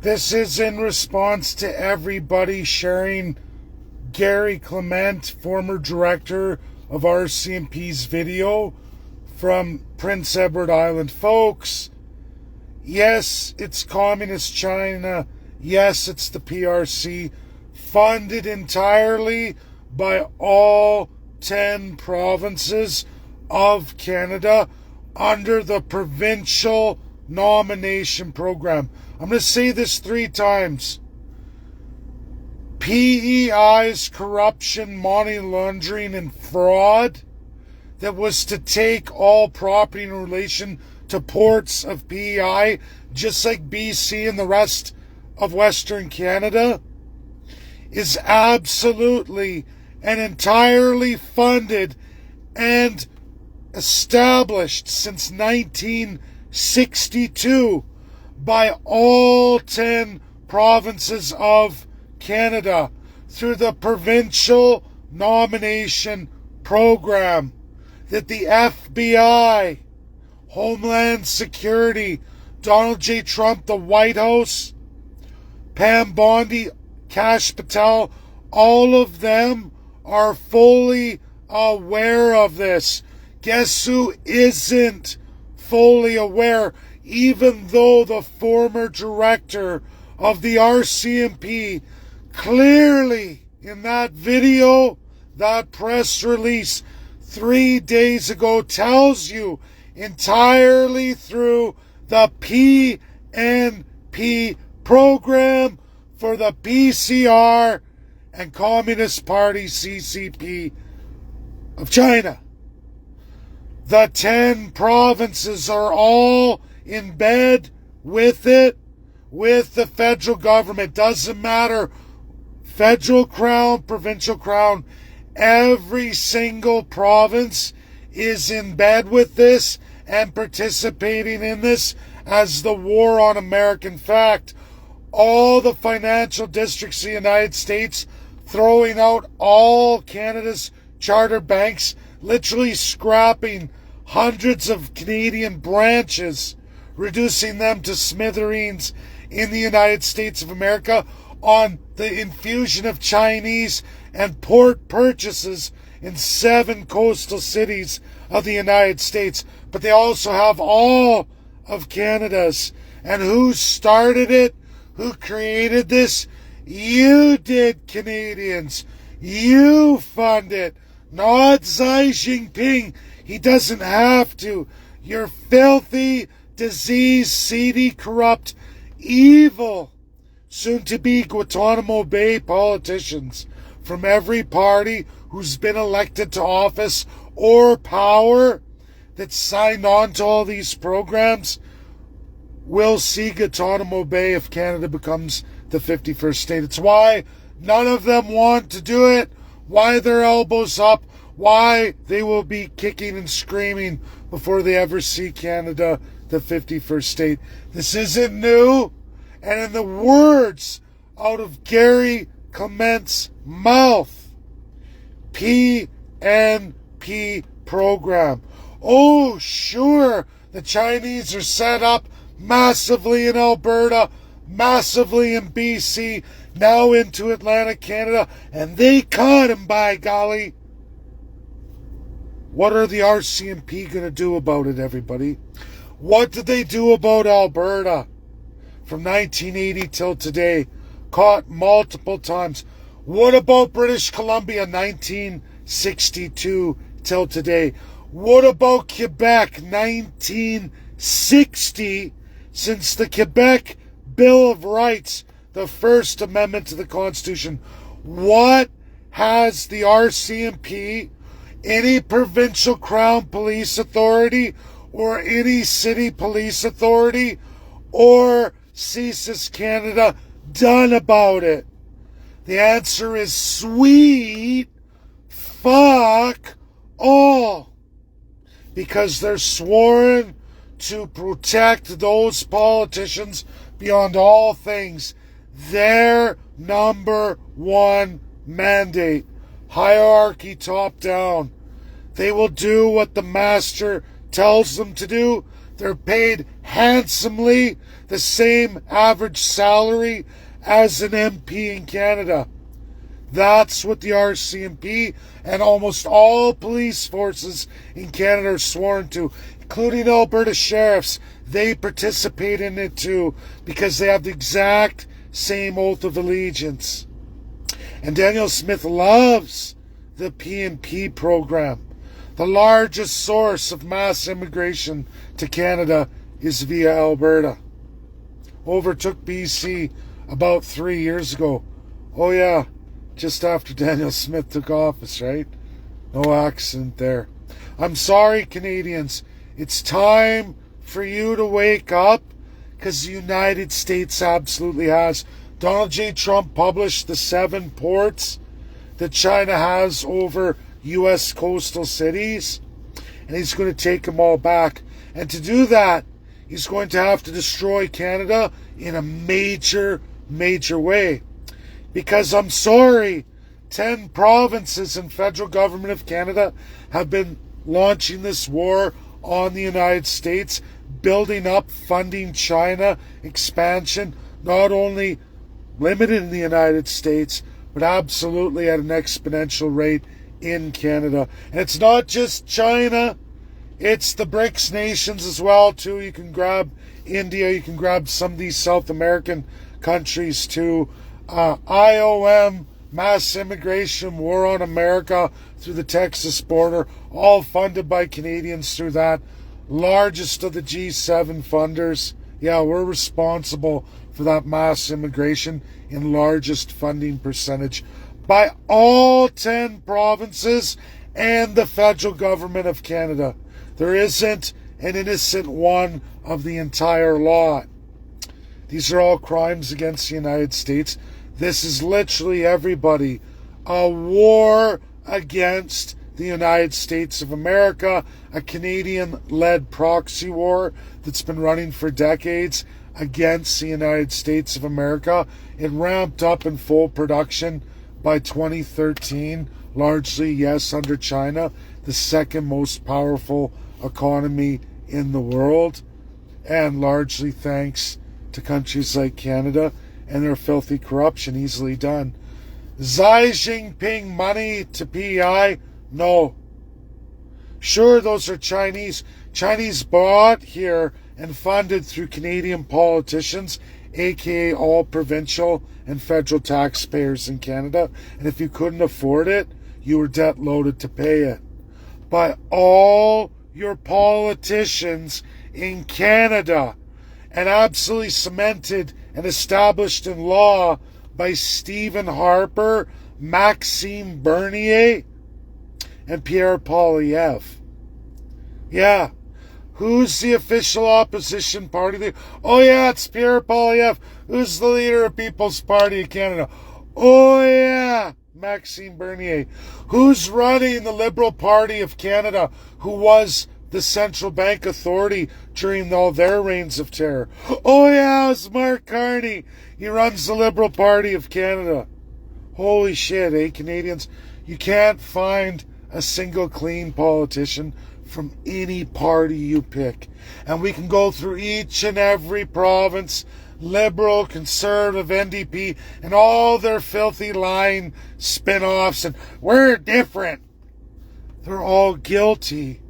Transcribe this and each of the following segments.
This is in response to everybody sharing Gary Clement, former director of RCMP's video from Prince Edward Island. Folks, yes, it's Communist China. Yes, it's the PRC, funded entirely by all 10 provinces of Canada under the provincial nomination program. I'm going to say this 3 times. PEI's corruption, money laundering, and fraud that was to take all property in relation to ports of PEI, just like BC and the rest of Western Canada, is absolutely and entirely funded and established since 1962 by all 10 provinces of Canada through the provincial nomination program that the FBI, Homeland Security, Donald J. Trump, the White House, Pam Bondi, Kash Patel, all of them are fully aware of this. Guess who isn't fully aware? Even though the former director of the RCMP clearly in that video, that press release 3 days ago tells you entirely through the PNP program for the PCR and Communist Party CCP of China. The 10 provinces are all in bed with it, with the federal government. Doesn't matter, federal crown, provincial crown, every single province is in bed with this and participating in this as the war on American fact. All the financial districts of the United States throwing out all Canada's charter banks, literally scrapping hundreds of Canadian branches, reducing them to smithereens in the United States of America on the infusion of Chinese and port purchases in 7 coastal cities of the United States. But they also have all of Canada's. And who started it? Who created this? You did, Canadians. You fund it. Not Xi Jinping. He doesn't have to. You're filthy, diseased, seedy, corrupt, evil, soon-to-be Guantanamo Bay politicians from every party who's been elected to office or power that signed on to all these programs will see Guantanamo Bay if Canada becomes the 51st state. It's why none of them want to do it, why their elbows up, why they will be kicking and screaming before they ever see Canada the 51st state. This isn't new. And in the words out of Gary Clement's mouth, PNP program. Oh, sure, the Chinese are set up massively in Alberta, massively in BC, now into Atlantic Canada, and they caught him, by golly. What are the RCMP going to do about it, everybody? What did they do about Alberta from 1980 till today? Caught multiple times. What about British Columbia 1962 till today? What about Quebec 1960, since the Quebec Bill of Rights, the First Amendment to the Constitution? What has the RCMP, any provincial crown police authority, or any city police authority, or CSIS Canada done about it? The answer is sweet fuck all. Because they're sworn to protect those politicians beyond all things. Their number one mandate. Hierarchy top down. They will do what the master tells them to do. They're paid handsomely, the same average salary as an MP in Canada. That's what the RCMP and almost all police forces in Canada are sworn to, including Alberta sheriffs. They participate in it too because they have the exact same oath of allegiance. And Daniel Smith loves the PNP program. The largest source of mass immigration to Canada is via Alberta. Overtook BC about 3 years ago. Oh yeah, just after Daniel Smith took office, right? No accident there. I'm sorry, Canadians. It's time for you to wake up because the United States absolutely has. Donald J. Trump published the 7 ports that China has over U.S. coastal cities, and he's going to take them all back. And to do that, he's going to have to destroy Canada in a major, major way. Because I'm sorry, 10 provinces and federal government of Canada have been launching this war on the United States, building up, funding China expansion, not only limited in the United States, but absolutely at an exponential rate in Canada. And it's not just China, it's the BRICS nations as well too. You can grab India, you can grab some of these South American countries too. IOM, mass immigration, war on America through the Texas border, all funded by Canadians through that. Largest of the G7 funders. Yeah, we're responsible for that mass immigration in largest funding percentage by all 10 provinces and the federal government of Canada. There isn't an innocent one of the entire lot. These are all crimes against the United States. This is literally everybody. A war against the United States of America, a Canadian-led proxy war that's been running for decades against the United States of America. It ramped up in full production by 2013, largely, yes, under China, the second most powerful economy in the world, and largely thanks to countries like Canada and their filthy corruption, easily done. Xi Jinping money to PEI? No. Sure, those are Chinese bought here and funded through Canadian politicians, aka all provincial and federal taxpayers in Canada. And if you couldn't afford it, you were debt loaded to pay it. By all your politicians in Canada, and absolutely cemented and established in law by Stephen Harper, Maxime Bernier, and Pierre Poilievre. Yeah. Who's the official opposition party leader? Oh yeah, it's Pierre Poilievre. Who's the leader of People's Party of Canada? Oh yeah, Maxime Bernier. Who's running the Liberal Party of Canada, who was the central bank authority during all their reigns of terror? Oh yeah, it's Mark Carney. He runs the Liberal Party of Canada. Holy shit, eh, Canadians? You can't find a single clean politician from any party you pick. And we can go through each and every province, Liberal, Conservative, NDP, and all their filthy lying spin-offs, and we're different. They're all guilty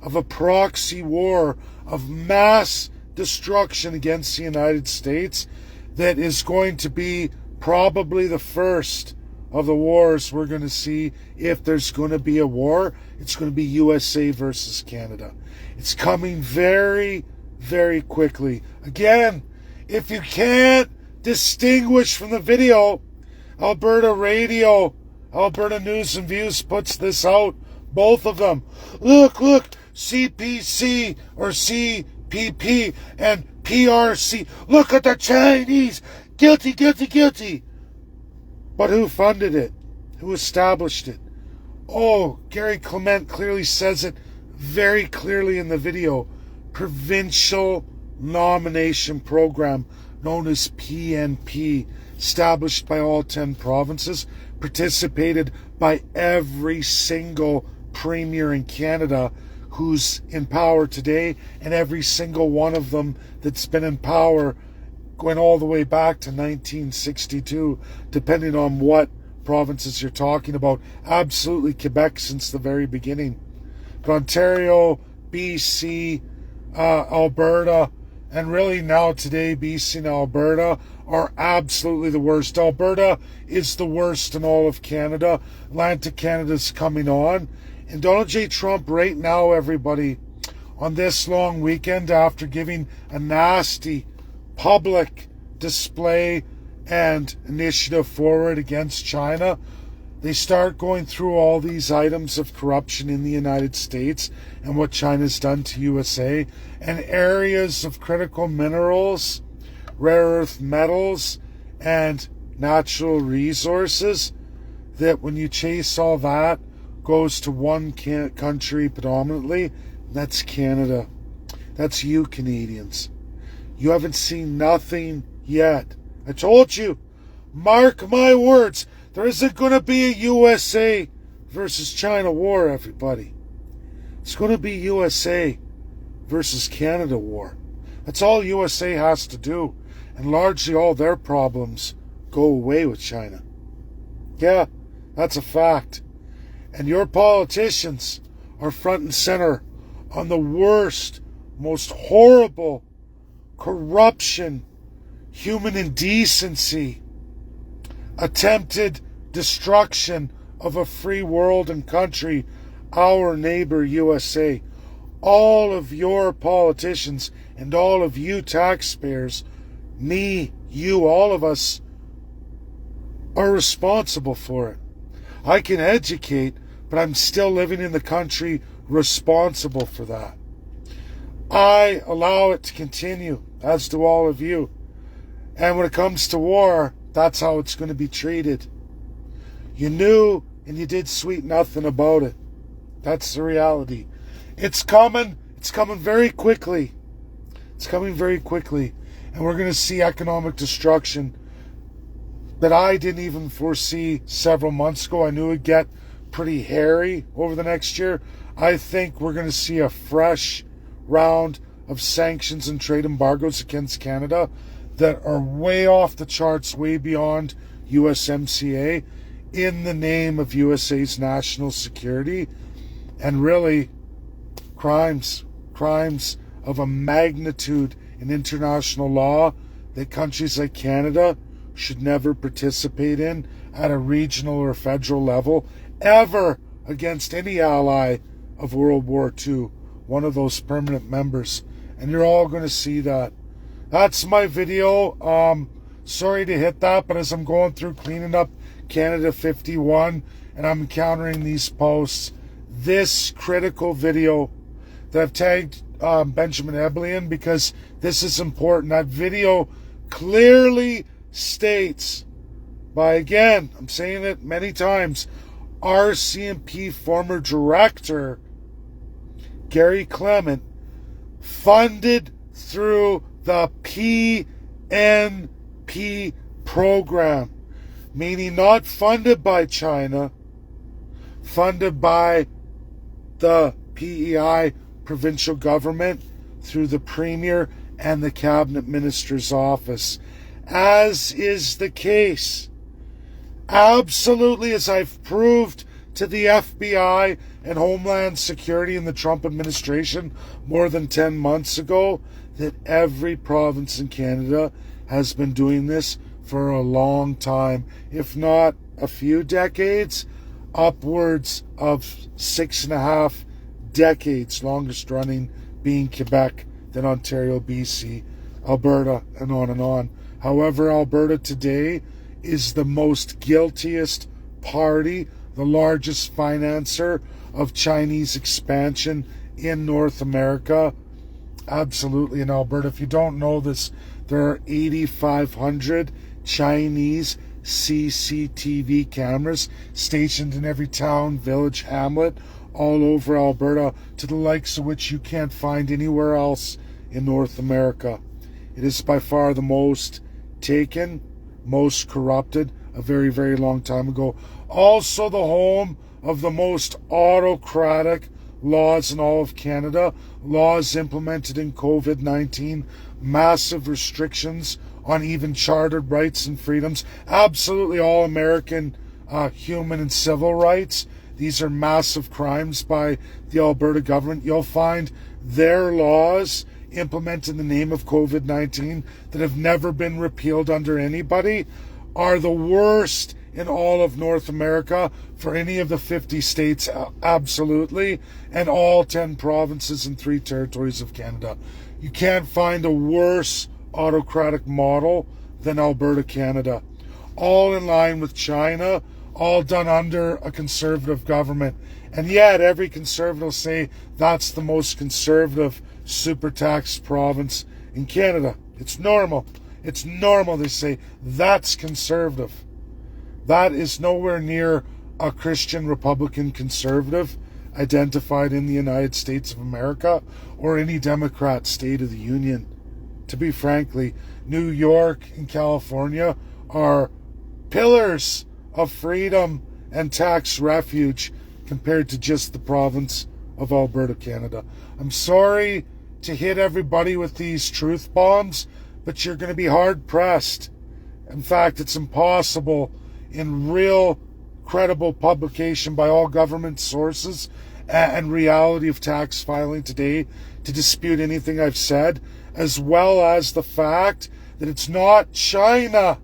of a proxy war of mass destruction against the United States that is going to be probably the first of the wars we're going to see. If there's going to be a war, it's going to be USA versus Canada. It's coming very, very quickly. Again, if you can't distinguish from the video, Alberta Radio, Alberta News and Views puts this out. Both of them. Look, CPC or CPP and PRC. Look at the Chinese. Guilty. But who funded it? Who established it? Oh, Gary Clement clearly says it very clearly in the video. Provincial Nomination Program, known as PNP, established by all 10 provinces, participated by every single premier in Canada who's in power today, and every single one of them that's been in power going all the way back to 1962, depending on what provinces you're talking about. Absolutely Quebec since the very beginning. But Ontario, BC, Alberta, and really now today BC and Alberta are absolutely the worst. Alberta is the worst in all of Canada. Atlantic Canada's coming on. And Donald J. Trump right now, everybody, on this long weekend, after giving a nasty public display and initiative forward against China, they start going through all these items of corruption in the United States and what China's done to USA, and areas of critical minerals, rare earth metals, and natural resources that when you chase all that goes to one country predominantly, and that's Canada. That's you Canadians. You haven't seen nothing yet. I told you, mark my words, there isn't going to be a USA versus China war, everybody. It's going to be USA versus Canada war. That's all USA has to do. And largely all their problems go away with China. Yeah, that's a fact. And your politicians are front and center on the worst, most horrible corruption, human indecency, attempted destruction of a free world and country, our neighbor USA. All of your politicians and all of you taxpayers, me, you, all of us, are responsible for it. I can educate, but I'm still living in the country responsible for that. I allow it to continue, as do all of you. And when it comes to war, that's how it's going to be treated. You knew and you did sweet nothing about it. That's the reality. It's coming. It's coming very quickly. It's coming very quickly. And we're going to see economic destruction that I didn't even foresee several months ago. I knew it'd get pretty hairy over the next year. I think we're going to see a fresh round of sanctions and trade embargoes against Canada that are way off the charts, way beyond USMCA, in the name of USA's national security, and really crimes of a magnitude in international law that countries like Canada should never participate in at a regional or federal level, ever, against any ally of World War II, one of those permanent members. And you're all going to see that. That's my video. Sorry to hit that, but as I'm going through cleaning up Canada 51 and I'm encountering these posts, this critical video that I've tagged Benjamin Ebley in, because this is important. That video clearly states by, again, I'm saying it many times, RCMP former director Gary Clement, funded through the PNP program, meaning not funded by China, funded by the PEI provincial government through the Premier and the Cabinet Minister's office, as is the case. Absolutely, as I've proved to the FBI and Homeland Security in the Trump administration more than 10 months ago, that every province in Canada has been doing this for a long time, if not a few decades, upwards of 6.5 decades, longest running being Quebec, then Ontario, BC, Alberta, and on and on. However, Alberta today is the most guiltiest party, the largest financer of Chinese expansion in North America. Absolutely, in Alberta. If you don't know this, there are 8,500 Chinese CCTV cameras stationed in every town, village, hamlet, all over Alberta, to the likes of which you can't find anywhere else in North America. It is by far the most taken, most corrupted, a very, very long time ago. Also the home of the most autocratic, laws in all of Canada, laws implemented in COVID-19, massive restrictions on even chartered rights and freedoms, absolutely all American human and civil rights. These are massive crimes by the Alberta government. You'll find their laws implemented in the name of COVID-19 that have never been repealed under anybody are the worst in all of North America for any of the 50 states, absolutely, and all 10 provinces and 3 territories of Canada. You can't find a worse autocratic model than Alberta, Canada. All in line with China, all done under a conservative government. And yet every conservative will say that's the most conservative super tax province in Canada. It's normal. It's normal, they say. That's conservative. That is nowhere near a Christian Republican conservative identified in the United States of America or any Democrat state of the Union. To be frankly, New York and California are pillars of freedom and tax refuge compared to just the province of Alberta, Canada. I'm sorry to hit everybody with these truth bombs, but you're going to be hard pressed. In fact, it's impossible in real credible publication by all government sources and reality of tax filing today to dispute anything I've said, as well as the fact that it's not China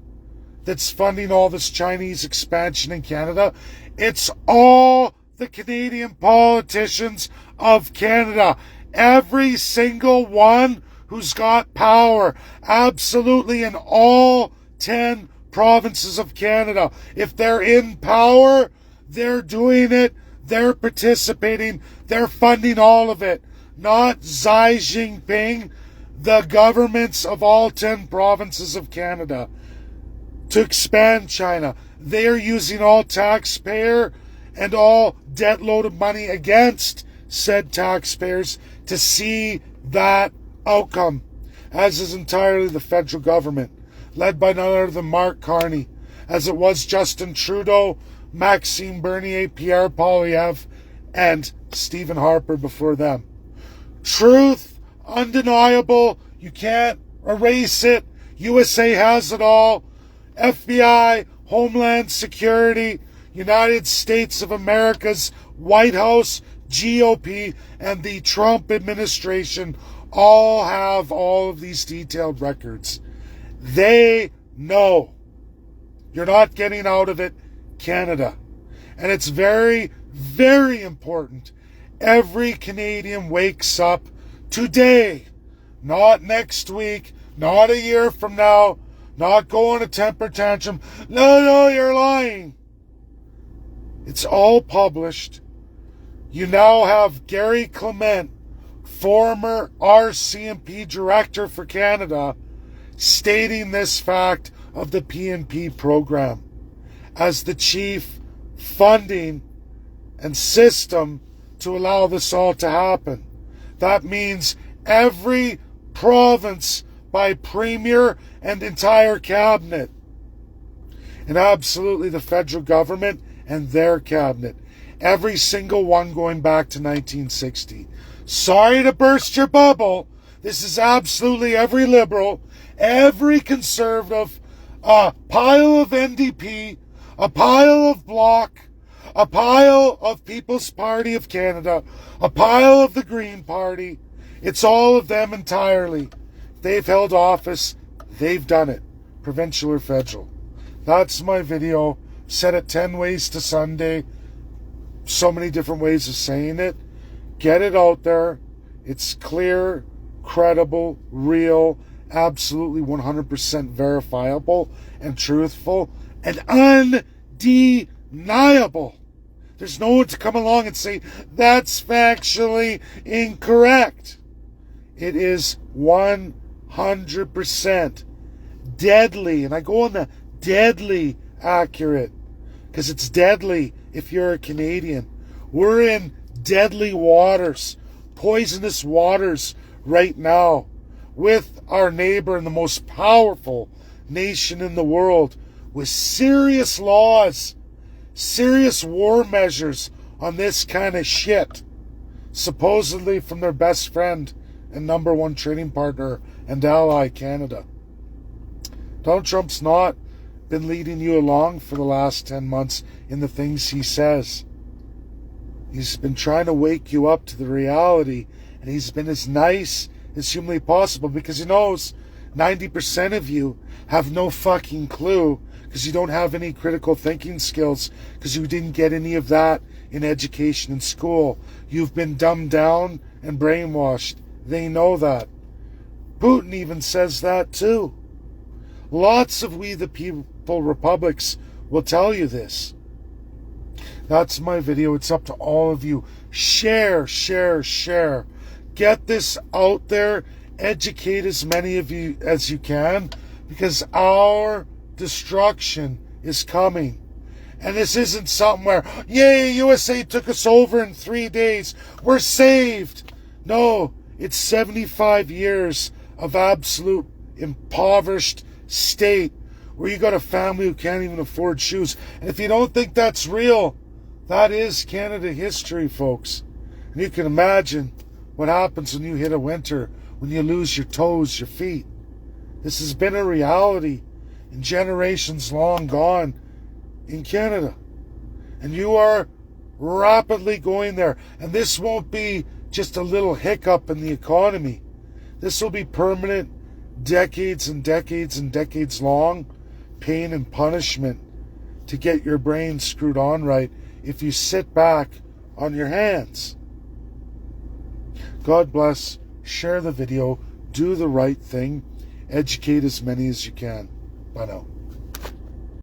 that's funding all this Chinese expansion in Canada. It's all the Canadian politicians of Canada. Every single one who's got power, absolutely in all 10 provinces of Canada. If they're in power, they're doing it, they're participating, they're funding all of it. Not Xi Jinping, the governments of all 10 provinces of Canada to expand China. They are using all taxpayer and all debt-loaded money against said taxpayers to see that outcome, as is entirely the federal government, led by none other than Mark Carney, as it was Justin Trudeau, Maxime Bernier, Pierre Poilievre, and Stephen Harper before them. Truth, undeniable, you can't erase it. USA has it all. FBI, Homeland Security, United States of America's White House, GOP, and the Trump administration all have all of these detailed records. They know. You're not getting out of it, Canada. And it's very, very important. Every Canadian wakes up today, not next week, not a year from now, not going a temper tantrum. No, you're lying. It's all published. You now have Gary Clement, former RCMP director for Canada, stating this fact of the PNP program as the chief funding and system to allow this all to happen. That means every province by premier and entire cabinet, and absolutely the federal government and their cabinet, every single one going back to 1960. Sorry to burst your bubble. This is absolutely every liberal, every conservative, a pile of NDP, a pile of Bloc, a pile of People's Party of Canada, a pile of the Green Party. It's all of them entirely. They've held office. They've done it, provincial or federal. That's my video. Said it 10 ways to Sunday. So many different ways of saying it. Get it out there. It's clear, credible, real, absolutely 100% verifiable and truthful and undeniable. There's no one to come along and say that's factually incorrect. It is 100% deadly, and I go on the deadly accurate because it's deadly if you're a Canadian. We're in deadly waters, poisonous waters right now with our neighbor and the most powerful nation in the world with serious laws, serious war measures on this kind of shit. supposedly from their best friend and number one trading partner and ally, Canada. Donald Trump's not been leading you along for the last 10 months in the things he says. He's been trying to wake you up to the reality, and he's been as nice as humanly possible because he knows 90% of you have no fucking clue because you don't have any critical thinking skills because you didn't get any of that in education and school. You've been dumbed down and brainwashed. They know that. Putin even says that too. Lots of we the people republics will tell you this. That's my video. It's up to all of you. Share, share, share. Get this out there. Educate as many of you as you can because our destruction is coming. And this isn't something where, yay, USA took us over in 3 days. We're saved. No, it's 75 years of absolute impoverished state where you got a family who can't even afford shoes. And if you don't think that's real, that is Canada history, folks. And you can imagine what happens when you hit a winter, when you lose your toes, your feet. This has been a reality in generations long gone in Canada. And you are rapidly going there. And this won't be just a little hiccup in the economy. This will be permanent, decades and decades and decades long pain and punishment to get your brain screwed on right if you sit back on your hands. God bless. Share the video. Do the right thing. Educate as many as you can. Bye now.